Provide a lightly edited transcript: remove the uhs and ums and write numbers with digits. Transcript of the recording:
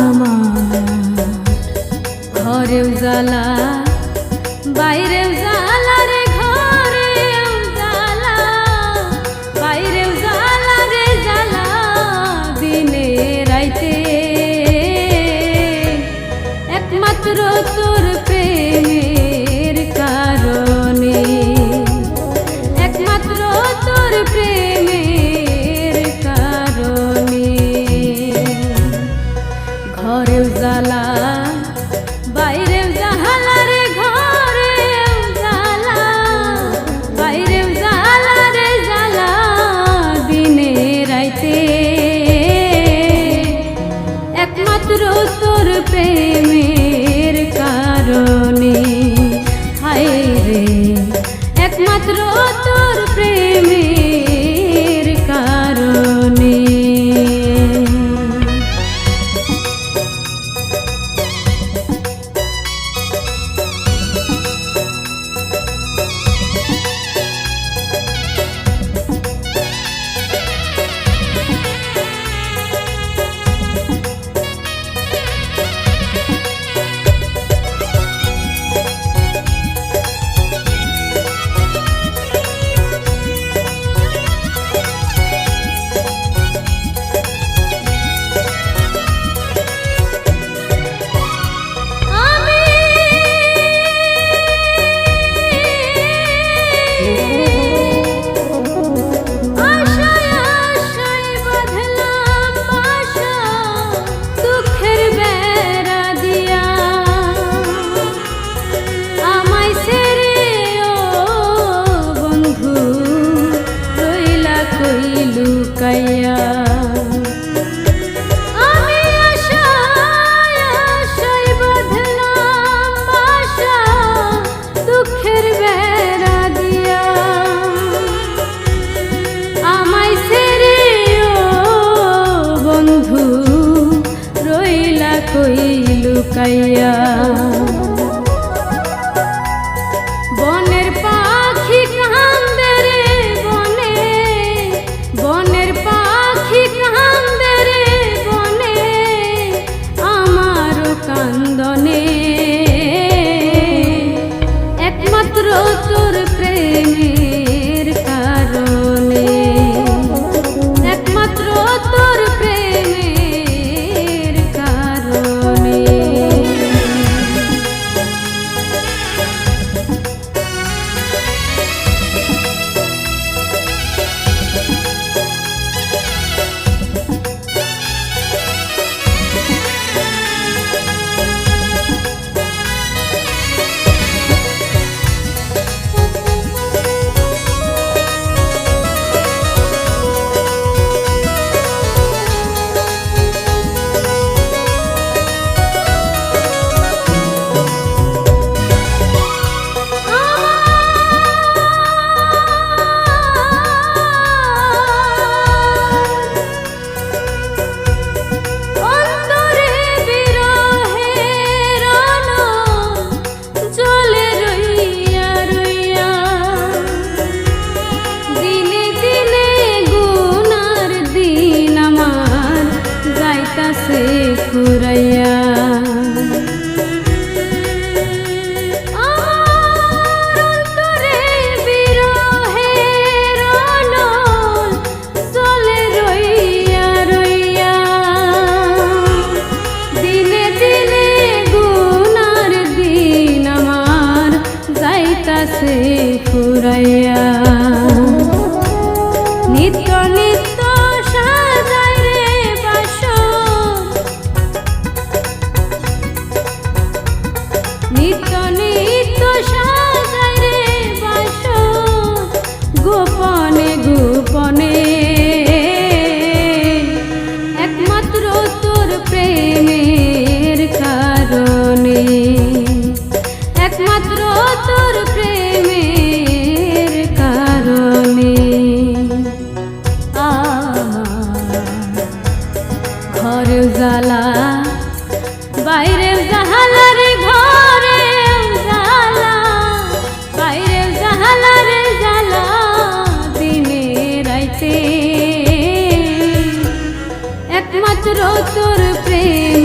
আমার ঘরেও জ্বালা বাইরেও জ্বালা রে, ঘরেও জ্বালা বাইরেও জ্বালা রে, জ্বালা দিনে রাইতে একমাত্র তোর প্রেমের কারণে, একমাত্র তোর প্রেমের কারণে। ঘরেও জ্বালা বাইরেও জ্বালা রে, ঘরেও জ্বালা বাইরেও জ্বালা রে, জ্বালা দিনে রাইতে একমাত্র তোর প্রেমের কারণে। হায় রে একমাত্র তোর প্রেমের কারণে। আমি আশায় আশায় বাঁধলাম বাসা দুঃখের বেড়া দিয়া, আমায় ছেড়ে ও বন্ধু রইলা কই লুকাইয়া। বনের পাখি কান্দে রে বনে, বনের পাখি কান্দে রে বনে, আমারও কান্দনে একমাত্র তোর প্রেমের কারণে, একমাত্র তোর প্রেমের কারণে। ফুরাইয়া অন্তরে বিরহের অনল চলে রইয়া রইয়া, দিনে দিনে গুনার দিন আমার যাইতাছে ফুরাইয়া। নিত্য নিত্য সাজায় রে বাসর, নিত্য নিত্য সাজায় রে বাসর, গোপনে গোপনে একমাত্র তোর প্রেমের কারণে, একমাত্র তোর প্রেমের কারণে। ঘরেও জ্বালা বাইরেও জ্বালা রে, ঘরেও জ্বালা বাইরেও জ্বালা রে, জ্বালা দিনে রাইতে একমাত্র তোর প্রেম